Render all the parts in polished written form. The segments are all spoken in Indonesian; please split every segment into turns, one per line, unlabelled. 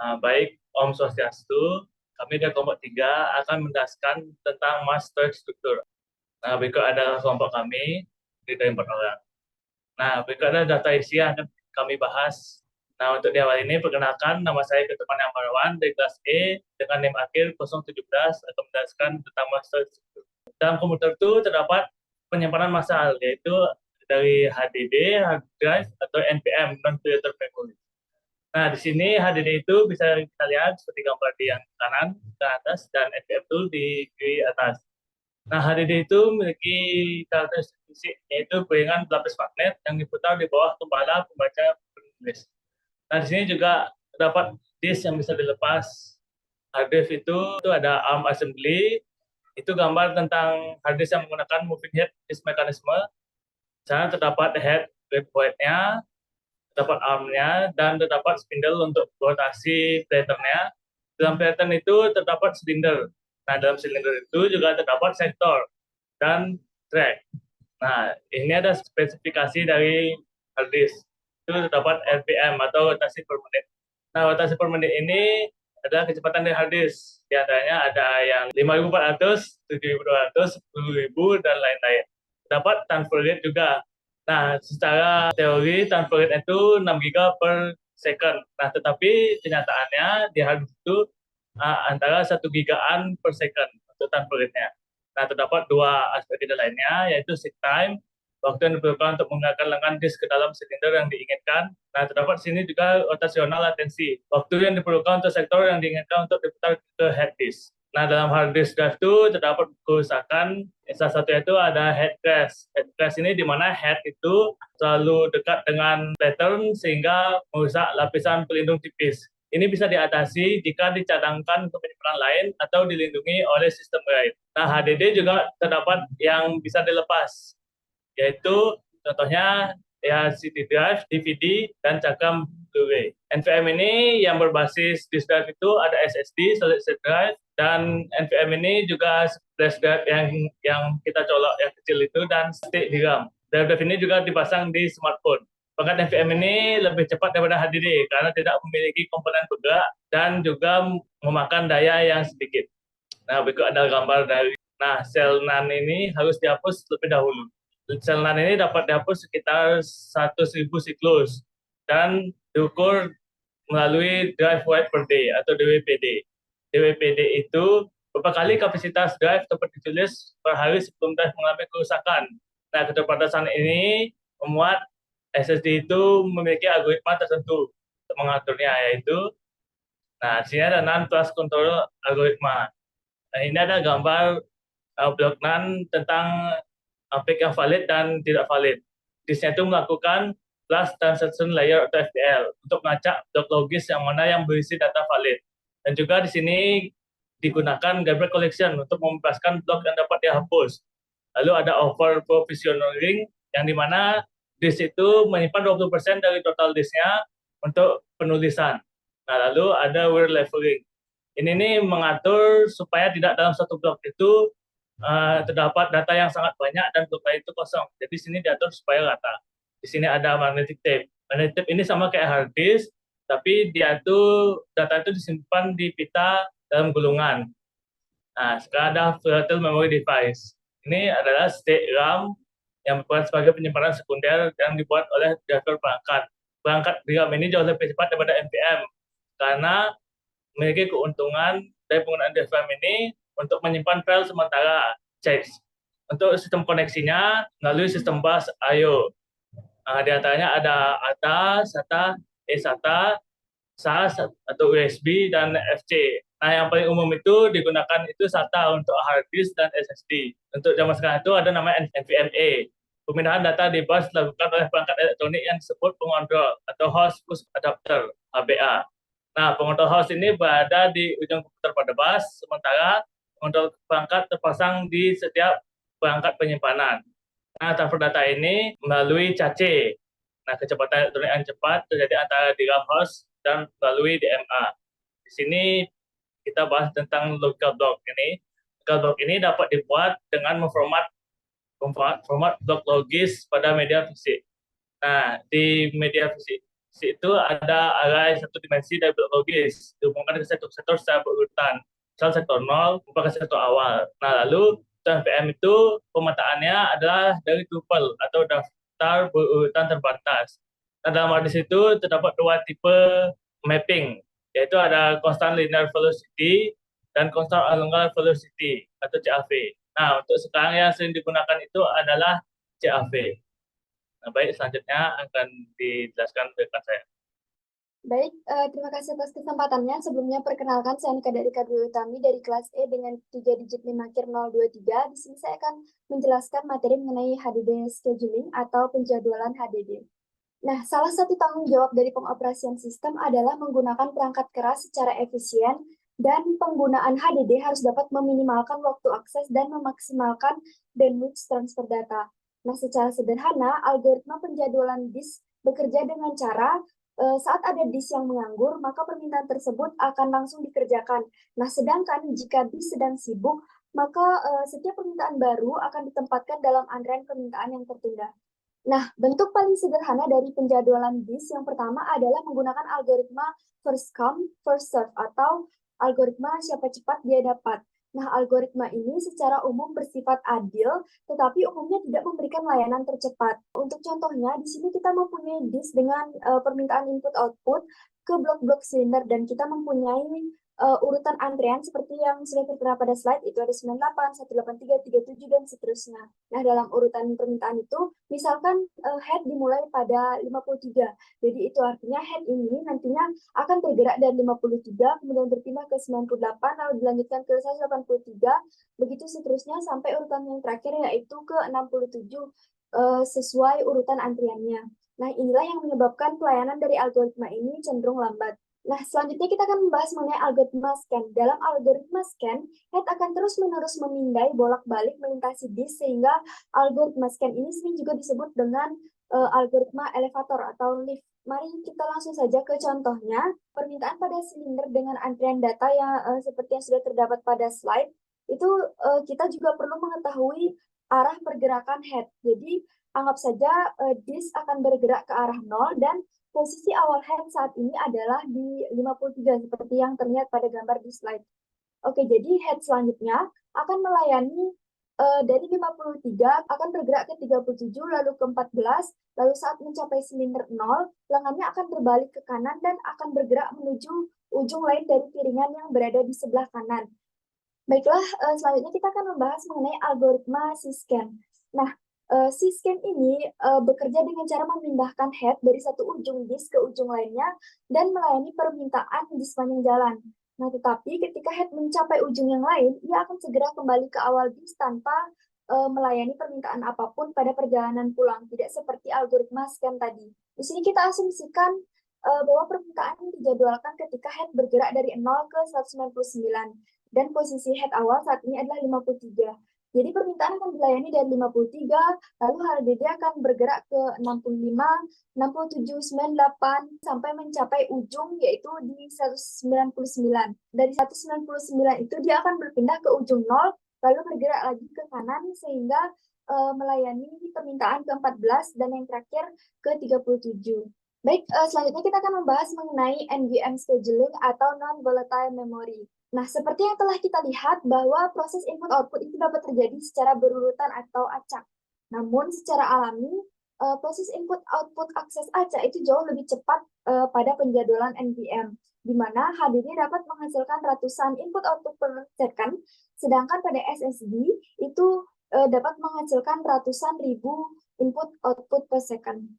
Baik Om Swastiastu, kami dari kelompok 3 akan menjelaskan tentang mass storage struktur. Nah, berikut adalah kelompok kami, dari 4 orang. Nah, berikut adalah data isi yang akan kami bahas. Nah, untuk di awal ini, perkenalkan, nama saya Ketupan Amarawan dari kelas E dengan NIM akhir 017 akan menjelaskan tentang mass storage struktur. Dalam komputer itu terdapat penyimpanan massal, yaitu dari HDD, hard drive, atau NVM, non-volatile memory. Nah, di sini HDD itu bisa kita lihat seperti gambar di yang kanan ke atas dan NVM itu di kiri atas. Nah, HDD itu memiliki karakteristik fisik yaitu goyangan pelapis magnet yang diputar di bawah kepala pembaca penulis. Nah, di sini juga terdapat disk yang bisa dilepas. Hard drive itu ada ARM assembly, itu gambar tentang hard disk yang menggunakan moving head disk mechanism. Di sana terdapat head graphite-nya, terdapat armnya, dan terdapat spindle untuk rotasi platernya. Dalam plater itu terdapat silinder. Nah, dalam silinder itu juga terdapat sektor dan track. Nah, ini ada spesifikasi dari hard disk. Itu terdapat RPM atau rotasi per menit. Nah, rotasi per menit ini adalah kecepatan dari hard disk. Di antaranya ada yang 5.400, 7.200, 10.000, dan lain-lain. Terdapat transfer rate juga. Nah, secara teori transfer rate itu 6 giga per second. Nah, tetapi kenyataannya di hard disk itu antara 1 gigaan per second untuk transfer rate-nya. Nah, terdapat dua aspek tidak lainnya, yaitu seek time, waktu yang diperlukan untuk menggunakan lengan disk ke dalam silinder yang diinginkan. Nah, terdapat di sini juga rotasional latensi, waktu yang diperlukan untuk sektor yang diinginkan untuk diputar ke head disk. Nah, dalam hard disk drive itu terdapat kerusakan, salah satunya itu ada head crash. Head crash ini di mana head itu terlalu dekat dengan pattern sehingga merusak lapisan pelindung tipis. Ini bisa diatasi jika dicadangkan untuk penyimpanan lain atau dilindungi oleh sistem RAID. Nah, HDD juga terdapat yang bisa dilepas, yaitu contohnya ya CD drive, DVD, dan cakram Blu-ray. NVM ini yang berbasis disk drive itu ada SSD, solid state drive, dan NVM ini juga flash drive yang kita colok yang kecil itu, dan stick di RAM. Drive ini juga dipasang di smartphone. Bahkan NVM ini lebih cepat daripada HDD karena tidak memiliki komponen bergerak dan juga memakan daya yang sedikit. Nah, berikut ada gambar dari. Nah, sel NAND ini harus dihapus lebih dahulu. Sel NAND ini dapat dihapus sekitar 100.000 siklus dan diukur melalui drive write per day atau DWPD. DWPD itu berapa kali kapasitas drive dapat ditulis per hari sebelum drive mengalami kerusakan. Nah, keterbatasan ini membuat SSD itu memiliki algoritma tertentu untuk mengaturnya, yaitu di sini ada NAND flash control algoritma. Nah, ini ada gambar blok NAND tentang peak yang valid dan tidak valid. Disknya itu melakukan flash transaction layer atau FTL untuk melacak blok logis yang mana yang berisi data valid. Dan juga di sini digunakan garbage collection untuk membebaskan blok yang dapat dihapus. Lalu ada over provisioning yang dimana disk itu menyimpan 20% dari total disknya untuk penulisan. Nah, lalu ada wear leveling. Ini nih mengatur supaya tidak dalam satu blok itu terdapat data yang sangat banyak dan blok lain itu kosong. Jadi sini diatur supaya rata. Di sini ada magnetic tape. Magnetic tape ini sama kayak hard disk, tapi dia itu data itu disimpan di pita dalam gulungan. Nah, sekarang ada volatile memory device. Ini adalah state RAM yang berperan sebagai penyimpanan sekunder yang dibuat oleh driver perangkat. Perangkat di RAM ini jauh lebih cepat daripada NVM karena memiliki keuntungan dari penggunaan DRAM ini untuk menyimpan file sementara checks. Untuk sistem koneksinya melalui sistem bus I/O. Di antaranya ada ATA, SATA, eSATA, SAS atau USB dan FC. Nah, yang paling umum itu digunakan itu SATA untuk hard disk dan SSD. Untuk zaman sekarang itu ada namanya NVMe. Pemindahan data di bus dilakukan oleh perangkat elektronik yang disebut pengontrol atau host push adapter (HBA). Nah, pengontrol host ini berada di ujung komputer pada bus, sementara pengontrol perangkat terpasang di setiap perangkat penyimpanan. Nah, transfer data ini melalui CACE. Nah, kecepatan elektronik yang cepat terjadi antara di RAM host dan melalui DMA. Di sini kita bahas tentang logical block ini. Logical block ini dapat dibuat dengan memformat format blok logis pada media fisik. Nah, di media fisik Di situ ada array satu dimensi dari blok logis dihubungkan ke sektor-sektor secara berurutan. Misal sektor 0 merupakan sektor awal. Nah, lalu VM itu pemetaannya adalah dari tuple atau daftar berurutan terbatas. Nah, dalam arti itu terdapat dua tipe mapping, yaitu ada constant linear velocity dan constant angular velocity atau CAV. Nah, untuk sekarang yang sering digunakan itu adalah CAV. Nah, baik, selanjutnya akan dijelaskan rekan saya.
Baik, terima kasih atas kesempatannya. Sebelumnya perkenalkan, saya Nika dari Kadri Utami dari kelas E dengan 3 digit 5 kir 023. Di sini saya akan menjelaskan materi mengenai HDD scheduling atau penjadwalan HDD. Nah, salah satu tanggung jawab dari pengoperasian sistem adalah menggunakan perangkat keras secara efisien dan penggunaan HDD harus dapat meminimalkan waktu akses dan memaksimalkan bandwidth transfer data. Nah, secara sederhana, algoritma penjadwalan disk bekerja dengan cara saat ada disk yang menganggur, maka permintaan tersebut akan langsung dikerjakan. Nah, sedangkan jika disk sedang sibuk, maka setiap permintaan baru akan ditempatkan dalam antrean permintaan yang tertunda. Nah, bentuk paling sederhana dari penjadwalan disk yang pertama adalah menggunakan algoritma first come, first serve atau algoritma siapa cepat dia dapat. Nah, algoritma ini secara umum bersifat adil, tetapi umumnya tidak memberikan layanan tercepat. Untuk contohnya, di sini kita mempunyai disk dengan permintaan input-output ke blok-blok silinder, dan kita mempunyai urutan antrean seperti yang sudah tertera pada slide, itu ada 98, 183, 37, dan seterusnya. Nah, dalam urutan permintaan itu, misalkan head dimulai pada 53. Jadi itu artinya head ini nantinya akan bergerak dari 53, kemudian berpindah ke 98, lalu dilanjutkan ke 183, begitu seterusnya sampai urutan yang terakhir yaitu ke 67 sesuai urutan antriannya. Nah, inilah yang menyebabkan pelayanan dari algoritma ini cenderung lambat. Nah, selanjutnya kita akan membahas mengenai algoritma scan. Dalam algoritma scan, head akan terus-menerus memindai bolak-balik melintasi disk sehingga algoritma scan ini sering juga disebut dengan algoritma elevator atau lift. Mari kita langsung saja ke contohnya. Permintaan pada silinder dengan antrian data yang seperti yang sudah terdapat pada slide, itu kita juga perlu mengetahui arah pergerakan head. Jadi, anggap saja disk akan bergerak ke arah 0 dan posisi awal head saat ini adalah di 53 seperti yang terlihat pada gambar di slide. Oke, jadi head selanjutnya akan melayani dari 53 akan bergerak ke 37 lalu ke 14, lalu saat mencapai silinder 0, lengannya akan berbalik ke kanan dan akan bergerak menuju ujung lain dari piringan yang berada di sebelah kanan. Baiklah, selanjutnya kita akan membahas mengenai algoritma C-scan. Nah, C-scan ini bekerja dengan cara memindahkan head dari satu ujung disk ke ujung lainnya dan melayani permintaan di sepanjang jalan. Nah, tetapi ketika head mencapai ujung yang lain, ia akan segera kembali ke awal disk tanpa melayani permintaan apapun pada perjalanan pulang, tidak seperti algoritma scan tadi. Di sini kita asumsikan bahwa permintaan dijadwalkan ketika head bergerak dari 0 ke 199 dan posisi head awal saat ini adalah 53. Jadi permintaan akan dilayani dari 53, lalu HDD akan bergerak ke 65, 67, 98, sampai mencapai ujung yaitu di 199. Dari 199 itu dia akan berpindah ke ujung 0, lalu bergerak lagi ke kanan sehingga melayani permintaan ke-14 dan yang terakhir ke-37. Baik, selanjutnya kita akan membahas mengenai NVM scheduling atau non-volatile memory. Nah, seperti yang telah kita lihat bahwa proses input-output itu dapat terjadi secara berurutan atau acak. Namun, secara alami, proses input-output akses acak itu jauh lebih cepat pada penjadwalan NVM, di mana HDD dapat menghasilkan ratusan input-output per second, sedangkan pada SSD itu dapat menghasilkan ratusan ribu input-output per second.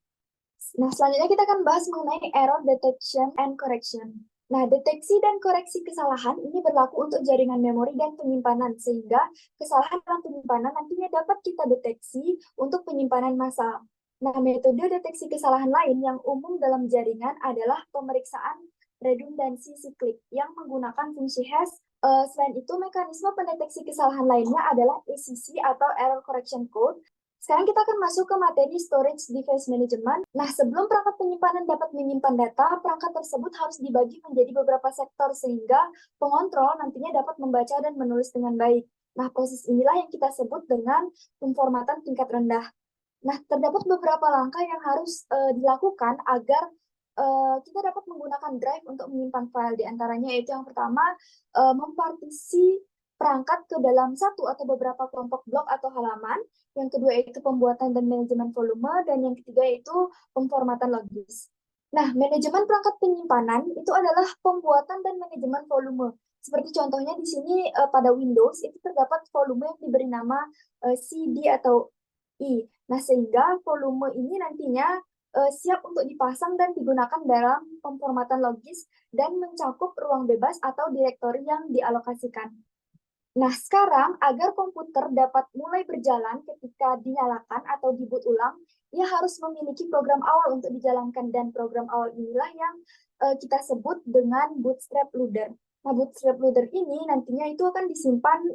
Nah, selanjutnya kita akan bahas mengenai error detection and correction. Nah, deteksi dan koreksi kesalahan ini berlaku untuk jaringan memori dan penyimpanan, sehingga kesalahan dalam penyimpanan nantinya dapat kita deteksi untuk penyimpanan massal. Nah, metode deteksi kesalahan lain yang umum dalam jaringan adalah pemeriksaan redundansi siklik yang menggunakan fungsi hash. Selain itu, mekanisme pendeteksi kesalahan lainnya adalah ACC atau Error Correction Code. Sekarang kita akan masuk ke materi Storage Device Management. Nah, sebelum perangkat penyimpanan dapat menyimpan data, perangkat tersebut harus dibagi menjadi beberapa sektor sehingga pengontrol nantinya dapat membaca dan menulis dengan baik. Nah, proses inilah yang kita sebut dengan pemformatan tingkat rendah. Nah, terdapat beberapa langkah yang harus dilakukan agar kita dapat menggunakan drive untuk menyimpan file. Di antaranya yaitu yang pertama, mempartisi perangkat ke dalam satu atau beberapa kelompok blok atau halaman. Yang kedua yaitu pembuatan dan manajemen volume, dan yang ketiga yaitu pemformatan logis. Nah, manajemen perangkat penyimpanan itu adalah pembuatan dan manajemen volume. Seperti contohnya di sini pada Windows itu terdapat volume yang diberi nama CD atau I. Nah, sehingga volume ini nantinya siap untuk dipasang dan digunakan dalam pemformatan logis dan mencakup ruang bebas atau direktori yang dialokasikan. Nah, sekarang agar komputer dapat mulai berjalan ketika dinyalakan atau di-boot ulang, ia harus memiliki program awal untuk dijalankan, dan program awal inilah yang kita sebut dengan bootstrap loader. Nah, bootstrap loader ini nantinya itu akan disimpan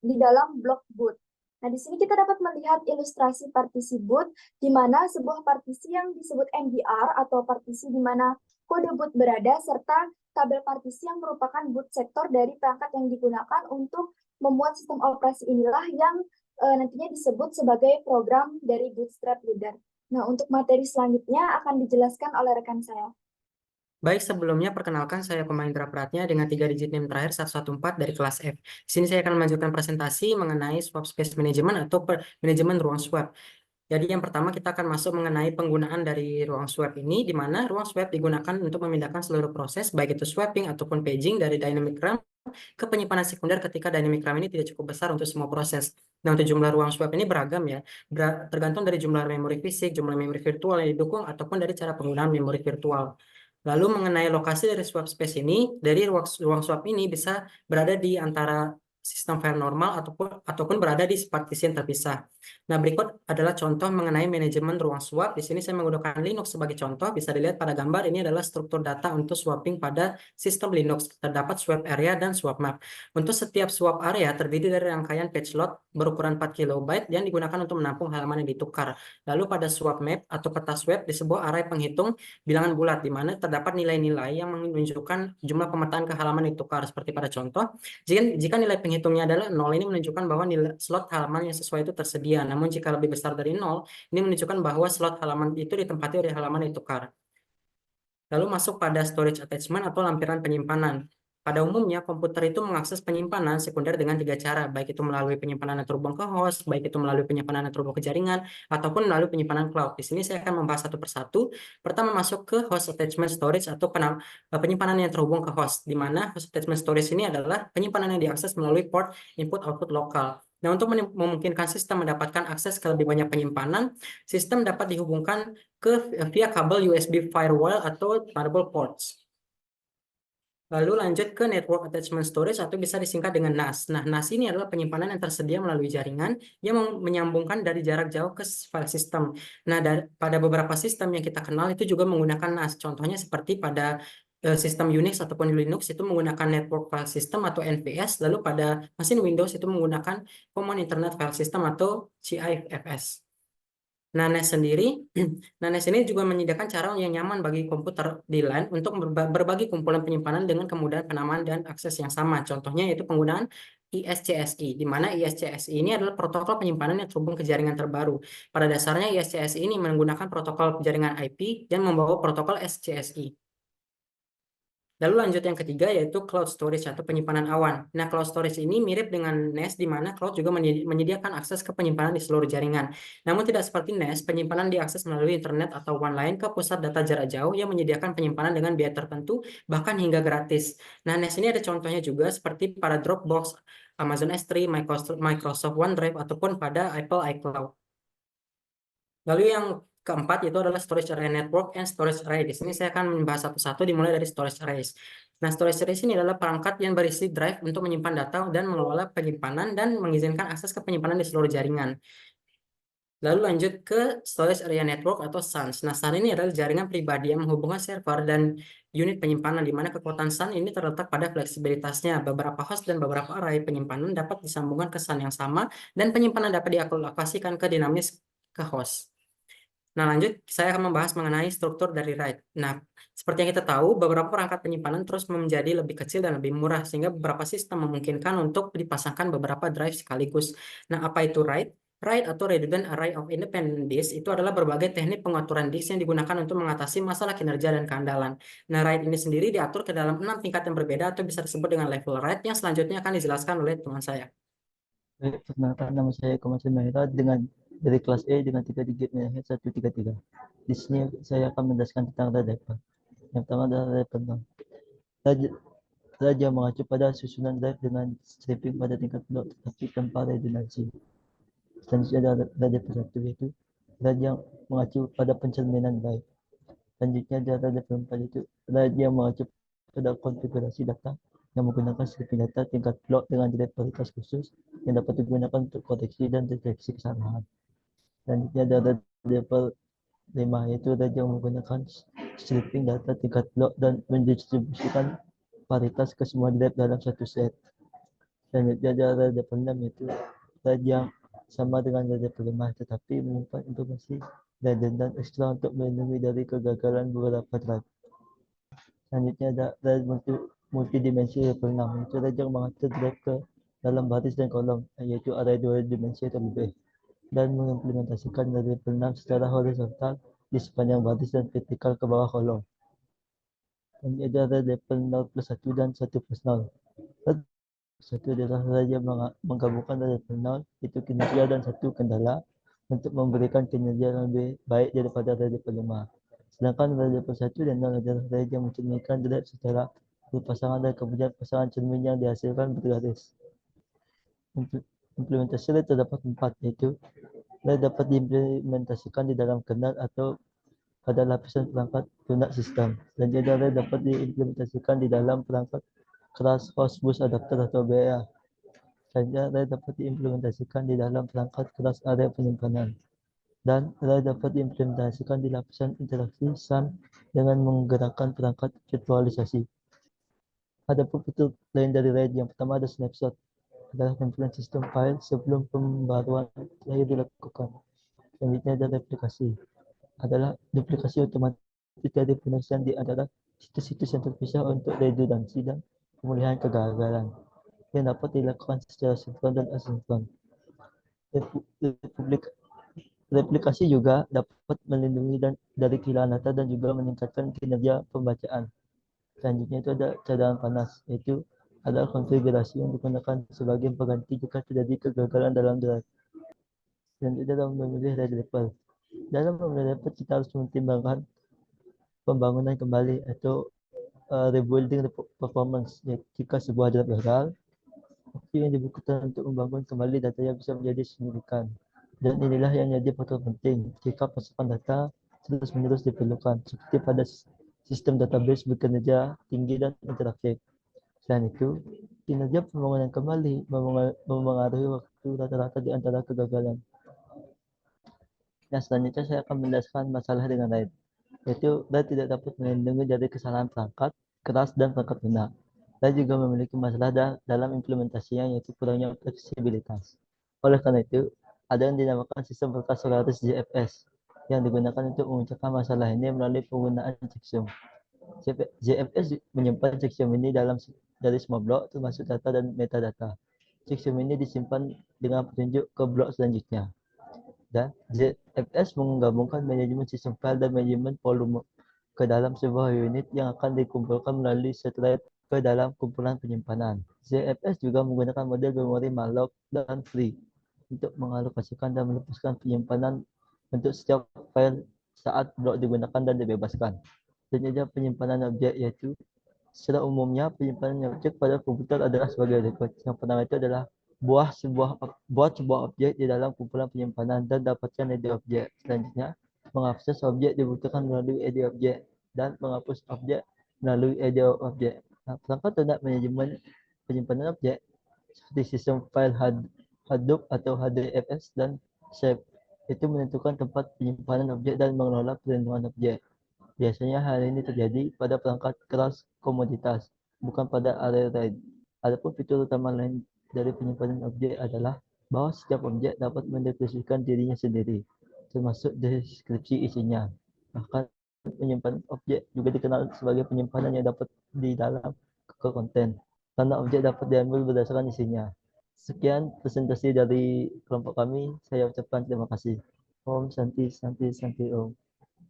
di dalam blok boot. Nah, di sini kita dapat melihat ilustrasi partisi boot, di mana sebuah partisi yang disebut MBR atau partisi di mana kode boot berada, serta tabel partisi yang merupakan boot sektor dari perangkat yang digunakan untuk membuat sistem operasi inilah yang nantinya disebut sebagai program dari bootstrap loader. Nah, untuk materi selanjutnya akan dijelaskan oleh rekan saya.
Baik, sebelumnya perkenalkan saya Komandra Pratnya dengan 3 digit NIM terakhir 114 dari kelas F. Di sini saya akan melanjutkan presentasi mengenai swap space management atau manajemen ruang swap. Jadi yang pertama kita akan masuk mengenai penggunaan dari ruang swap ini, di mana ruang swap digunakan untuk memindahkan seluruh proses, baik itu swapping ataupun paging dari dynamic RAM ke penyimpanan sekunder ketika dynamic RAM ini tidak cukup besar untuk semua proses. Nah, untuk jumlah ruang swap ini beragam ya, tergantung dari jumlah memori fisik, jumlah memori virtual yang didukung, ataupun dari cara penggunaan memori virtual. Lalu mengenai lokasi dari swap space ini, dari ruang swap ini bisa berada di antara sistem file normal ataupun berada di partisi yang terpisah. Nah, berikut adalah contoh mengenai manajemen ruang swap. Di sini saya menggunakan Linux sebagai contoh. Bisa dilihat pada gambar ini adalah struktur data untuk swapping pada sistem Linux. Terdapat swap area dan swap map. Untuk setiap swap area terdiri dari rangkaian page load berukuran 4 KB yang digunakan untuk menampung halaman yang ditukar. Lalu pada swap map atau peta swap di sebuah array penghitung bilangan bulat, di mana terdapat nilai-nilai yang menunjukkan jumlah pemetaan ke halaman yang ditukar. Seperti pada contoh, jika nilai penghitungnya adalah 0, ini menunjukkan bahwa nilai slot halaman yang sesuai itu tersedia. Namun jika lebih besar dari 0, ini menunjukkan bahwa slot halaman itu ditempati oleh halaman yang ditukar. Lalu masuk pada storage attachment atau lampiran penyimpanan. Pada umumnya, komputer itu mengakses penyimpanan sekunder dengan 3 cara, baik itu melalui penyimpanan yang terhubung ke host, baik itu melalui penyimpanan yang terhubung ke jaringan, ataupun melalui penyimpanan cloud. Di sini saya akan membahas satu persatu. Pertama, masuk ke host attachment storage atau penyimpanan yang terhubung ke host, di mana host attachment storage ini adalah penyimpanan yang diakses melalui port input-output lokal. Nah, untuk memungkinkan sistem mendapatkan akses ke lebih banyak penyimpanan, sistem dapat dihubungkan via kabel USB firewall atau motherboard ports. Lalu lanjut ke Network Attachment Storage atau bisa disingkat dengan NAS. Nah, NAS ini adalah penyimpanan yang tersedia melalui jaringan yang menyambungkan dari jarak jauh ke file system. Nah, pada beberapa sistem yang kita kenal itu juga menggunakan NAS. Contohnya seperti pada sistem Unix ataupun Linux itu menggunakan Network File System atau NFS. Lalu pada mesin Windows itu menggunakan Common Internet File System atau CIFS. Nah, NAS ini juga menyediakan cara yang nyaman bagi komputer di LAN untuk berbagi kumpulan penyimpanan dengan kemudahan penamaan dan akses yang sama. Contohnya yaitu penggunaan ISCSI, di mana ISCSI ini adalah protokol penyimpanan yang terhubung ke jaringan terbaru. Pada dasarnya ISCSI ini menggunakan protokol jaringan IP dan membawa protokol SCSI. Lalu lanjut yang ketiga yaitu cloud storage atau penyimpanan awan. Nah, cloud storage ini mirip dengan NAS di mana cloud juga menyediakan akses ke penyimpanan di seluruh jaringan. Namun tidak seperti NAS, penyimpanan diakses melalui internet atau WAN lain ke pusat data jarak jauh yang menyediakan penyimpanan dengan biaya tertentu, bahkan hingga gratis. Nah, NAS ini ada contohnya juga seperti pada Dropbox, Amazon S3, Microsoft OneDrive, ataupun pada Apple iCloud. Lalu yang keempat itu adalah storage array network and storage array. Di sini saya akan membahas satu-satu dimulai dari storage arrays. Nah, storage arrays ini adalah perangkat yang berisi drive untuk menyimpan data dan mengelola penyimpanan dan mengizinkan akses ke penyimpanan di seluruh jaringan. Lalu lanjut ke storage area network atau SAN. Nah, SAN ini adalah jaringan pribadi yang menghubungkan server dan unit penyimpanan, di mana kekuatan SAN ini terletak pada fleksibilitasnya. Beberapa host dan beberapa array penyimpanan dapat disambungkan ke SAN yang sama, dan penyimpanan dapat dialokasikan ke dinamis ke host. Nah, lanjut saya akan membahas mengenai struktur dari RAID. Nah, seperti yang kita tahu, beberapa perangkat penyimpanan terus menjadi lebih kecil dan lebih murah, sehingga beberapa sistem memungkinkan untuk dipasangkan beberapa drive sekaligus. Nah, apa itu RAID? RAID atau Redundant Array of Independent Disk itu adalah berbagai teknik pengaturan disk yang digunakan untuk mengatasi masalah kinerja dan keandalan. Nah, RAID ini sendiri diatur ke dalam 6 tingkat yang berbeda atau bisa disebut dengan level RAID yang selanjutnya akan dijelaskan oleh teman saya.
Baik, perkenalkan nama saya Komarsin Mahira dari kelas E dengan 3 digit nilai 133. Di sini saya akan menjelaskan tentang driver. Yang pertama adalah driver 0. Raja mengacu pada susunan drive dengan stripping pada tingkat blok tetapi tanpa redundansi. Selanjutnya adalah driver 1 yaitu raja mengacu pada pencerminan drive. Selanjutnya adalah driver 4 yaitu raja mengacu pada konfigurasi data yang menggunakan stripping data tingkat blok dengan prioritas khusus yang dapat digunakan untuk koreksi dan deteksi kesalahan. Selanjutnya ada level 5 yaitu raja menggunakan stripping data tingkat blok dan mendistribusikan paritas ke semua drive dalam satu set. Selanjutnya ada level 6 yaitu raja sama dengan level 5 tetapi menyimpan informasi redundant ekstra untuk melindungi dari kegagalan beberapa drive. Selanjutnya ada multidimensi level 6 yaitu raja mengatur drive ke dalam baris dan kolom yaitu array 2 dimensi atau lebih dan mengimplementasikan level 6 secara horizontal di sepanjang baris dan vertikal ke bawah kolom. Selanjutnya ada level 0 plus 1 dan 1 plus 0. Satu adalah raja menggabungkan level 0 itu kinerja dan satu kendala untuk memberikan kinerja yang lebih baik daripada level 5. Sedangkan level 1 dan 0 adalah raja mencerminkan drive secara berpasangan dan kemudian pasangan cermin yang dihasilkan bergaris. Implementasi RAID terdapat 4 yaitu RAID dapat diimplementasikan di dalam kernel atau pada lapisan perangkat lunak sistem. Selanjutnya RAID dapat diimplementasikan di dalam perangkat keras host bus adapter atau BA. Selanjutnya RAID dapat diimplementasikan di dalam perangkat keras area penyimpanan. Dan RAID dapat diimplementasikan di lapisan interaksi SAN dengan menggerakkan perangkat virtualisasi. Ada fitur lain dari RAID. Yang pertama ada snapshot, adalah tampilan sistem file sebelum pembaruan terakhir dilakukan. Selanjutnya ada replikasi, adalah duplikasi otomatis dari penulisan di antara situs-situs yang terpisah untuk redundansi dan pemulihan kegagalan yang dapat dilakukan secara sinkron dan asinkron. Replikasi juga dapat melindungi dari kehilangan data dan juga meningkatkan kinerja pembacaan. Selanjutnya itu ada cadangan panas, yaitu adalah konfigurasi yang digunakan sebagai pengganti jika terjadi kegagalan dalam drive. Selanjutnya dalam memilih RAID level. Dalam memilih level kita harus mempertimbangkan pembangunan kembali atau rebuilding performance. Jika sebuah drive gagal, waktu yang dibutuhkan untuk membangun kembali datanya bisa menjadi signifikan. Dan inilah yang menjadi faktor penting jika pasokan data terus-menerus diperlukan, seperti pada sistem database bekerja tinggi dan interaktif. Selain itu, kinerja pembangunan kembali memengaruhi waktu rata-rata di antara kegagalan. Nah, selanjutnya saya akan menjelaskan masalah dengan RAID, yaitu RAID tidak dapat melindungi dari kesalahan perangkat keras dan perangkat lunak. RAID juga memiliki masalah dalam implementasinya, yaitu kurangnya fleksibilitas. Oleh karena itu, ada yang dinamakan sistem perangkat Solaris JFS yang digunakan untuk memecahkan masalah ini melalui penggunaan checksum. JFS menyimpan checksum ini dari semua blok termasuk data dan metadata. Checksum ini disimpan dengan petunjuk ke blok selanjutnya. Dan JFS menggabungkan manajemen sistem file dan manajemen volume ke dalam sebuah unit yang akan dikumpulkan melalui setelah ke dalam kumpulan penyimpanan. JFS juga menggunakan model memori malloc dan free untuk mengalokasikan dan melepaskan penyimpanan untuk setiap file saat blok digunakan dan dibebaskan. Selanjutnya penyimpanan objek, yaitu secara umumnya penyimpanan objek pada komputer adalah sebagai berikut. Yang pertama itu adalah buat sebuah objek di dalam kumpulan penyimpanan dan dapatkan id objek. Selanjutnya, mengakses objek dibutuhkan melalui id objek dan menghapus objek melalui id objek. Nah, perangkat lunak manajemen penyimpanan objek seperti sistem file Hadoop atau HDFS dan SAP itu menentukan tempat penyimpanan objek dan mengelola perlindungan objek. Biasanya hal ini terjadi pada perangkat keras komoditas, bukan pada area RAID. Adapun fitur utama lain dari penyimpanan objek adalah bahwa setiap objek dapat mendeskripsikan dirinya sendiri, termasuk deskripsi isinya. Bahkan penyimpanan objek juga dikenal sebagai penyimpanan yang dapat di dalam konten, karena objek dapat diambil berdasarkan isinya. Sekian presentasi dari kelompok kami. Saya ucapkan terima kasih. Om Santi Santi Santi Om.